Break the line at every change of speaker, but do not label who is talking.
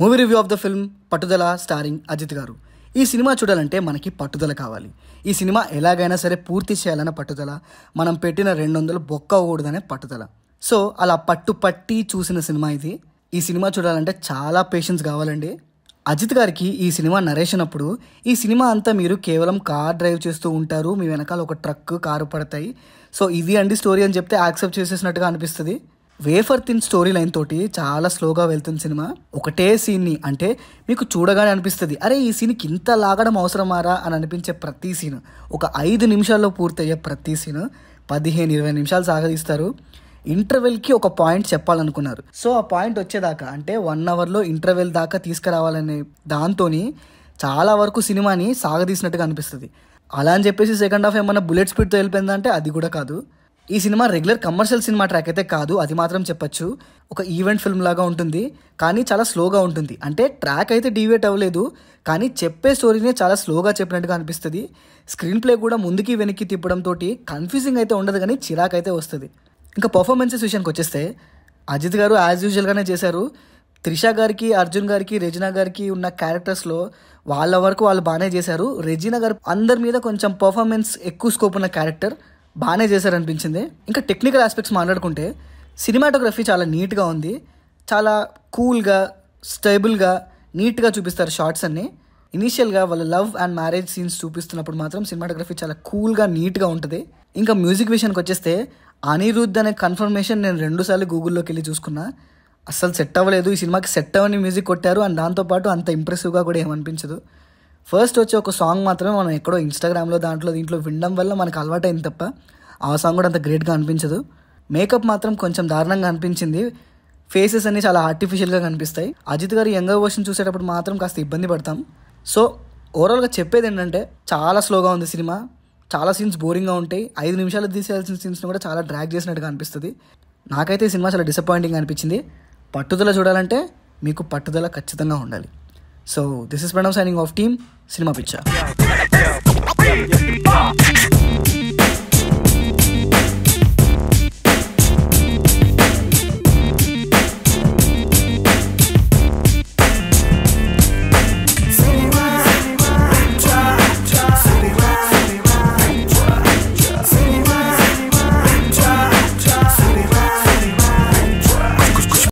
Movie review of the film పట్టుదల starring Ajit గారు. ఈ సినిమా చూడాలంటే మనకి పట్టుదల కావాలి. ఈ సినిమా ఎలాగైనా సరే పూర్తి చేయాలన్న పట్టుదల, మనం పెట్టిన 200 బొక్క అవ్వకూడదనే పట్టుదల. సో అలా పట్టి చూసిన సినిమా ఇది. ఈ సినిమా చూడాలంటే చాలా పేషెన్స్ కావాలండి. అజిత్ గారికి ఈ సినిమా నరేషన్ అప్పుడు ఈ సినిమా అంతా మీరు కేవలం కార్ డ్రైవ్ చేస్తూ ఉంటారు, మీ వెనకాల ఒక ట్రక్ కారు పడతాయి, సో ఇది అండి స్టోరీ అని చెప్తే యాక్సెప్ట్ చేసేసినట్టుగా అనిపిస్తుంది. వేఫర్ థిన్ స్టోరీ లైన్ తోటి చాలా స్లోగా వెళ్తుంది సినిమా. ఒకటే సీన్ని అంటే మీకు చూడగానే అనిపిస్తుంది, అరే ఈ సీన్కి ఇంత లాగడం అవసరమారా అని అనిపించే ప్రతి సీన్, ఒక 5 నిమిషాల్లో పూర్తయ్యే ప్రతి సీన్ 15-20 నిమిషాలు సాగదీస్తారు. ఇంటర్వెల్కి ఒక పాయింట్ చెప్పాలనుకున్నారు, సో ఆ పాయింట్ వచ్చేదాకా అంటే 1 అవర్లో ఇంటర్వెల్ దాకా తీసుకురావాలనే దాంతోని చాలా వరకు సినిమాని సాగదీసినట్టుగా అనిపిస్తుంది. అలా అని చెప్పేసి సెకండ్ హాఫ్ ఏమన్నా బుల్లెట్ స్పీడ్తో వెళ్ళిపోయిందంటే అది కూడా కాదు. ఈ cinema regular commercial cinema track అయితే కాదు, అది మాత్రం చెప్పచ్చు. ఒక ఈవెంట్ ఫిల్మ్ లాగా ఉంటుంది, కానీ చాలా స్లోగా ఉంటుంది. అంటే ట్రాక్ అయితే డీవియేట్ అవ్వలేదు, కానీ చెప్పే స్టోరీనే చాలా స్లోగా చెప్పినట్టుగా అనిపిస్తుంది. స్క్రీన్ ప్లే కూడా ముందుకి వెనక్కి తిప్పడంతో కన్ఫ్యూజింగ్ అయితే ఉండదు, కానీ చిరాక్ అయితే వస్తుంది. ఇంకా పర్ఫార్మెన్సెస్ విషయానికి వచ్చేస్తే అజిత్ గారు యాజ్ యూజువల్గానే చేశారు. త్రిష గారికి, అర్జున్ గారికి, రెజినా గారికి ఉన్న క్యారెక్టర్స్లో వాళ్ళ వరకు వాళ్ళు బాగానే చేశారు. రెజినా గారు అందరి మీద కొంచెం పర్ఫార్మెన్స్ ఎక్కువ స్కోప్ ఉన్న క్యారెక్టర్, బాగానే చేశారనిపించింది. ఇంకా టెక్నికల్ ఆస్పెక్ట్స్ మాట్లాడుకుంటే సినిమాటోగ్రఫీ చాలా నీట్గా ఉంది. చాలా కూల్గా, స్టేబుల్గా, నీట్గా చూపిస్తారు షార్ట్స్ అన్ని. ఇనీషియల్గా వాళ్ళ లవ్ అండ్ మ్యారేజ్ సీన్స్ చూపిస్తున్నప్పుడు మాత్రం సినిమాటోగ్రఫీ చాలా కూల్గా, నీట్గా ఉంటుంది. ఇంకా మ్యూజిక్ విషయానికి వచ్చేస్తే అనిరుద్ధ్ అనే కన్ఫర్మేషన్ నేను 2 సార్లు గూగుల్లోకి వెళ్ళి చూసుకున్నా, అస్సలు సెట్ అవ్వలేదు. ఈ సినిమాకి సెట్ అవ్వని మ్యూజిక్ కొట్టారు, అండ్ దాంతోపాటు అంత ఇంప్రెసివ్గా కూడా ఏమనిపించదు. ఫస్ట్ వచ్చే ఒక సాంగ్ మాత్రమే మనం ఎక్కడో ఇన్స్టాగ్రామ్లో దీంట్లో వినడం వల్ల మనకు అలవాటైంది తప్ప ఆ సాంగ్ కూడా అంత గ్రేట్గా అనిపించదు. మేకప్ మాత్రం కొంచెం దారుణంగా అనిపించింది. ఫేసెస్ అన్ని చాలా ఆర్టిఫిషియల్గా కనిపిస్తాయి. అజిత్ గారి యంగర్ వర్షన్ చూసేటప్పుడు మాత్రం కాస్త ఇబ్బంది పడతాం. సో ఓవరాల్గా చెప్పేది ఏంటంటే చాలా స్లోగా ఉంది సినిమా, చాలా సీన్స్ బోరింగ్గా ఉంటాయి. 5 నిమిషాలు తీసేయాల్సిన సీన్స్ని కూడా చాలా డ్రాగ్ చేసినట్టుగా అనిపిస్తుంది. నాకైతే ఈ సినిమా చాలా డిసప్పాయింటింగ్ అనిపించింది. పట్టుదల చూడాలంటే మీకు పట్టుదల ఖచ్చితంగా ఉండాలి. So this is Pranav signing off, team Cinema Picture.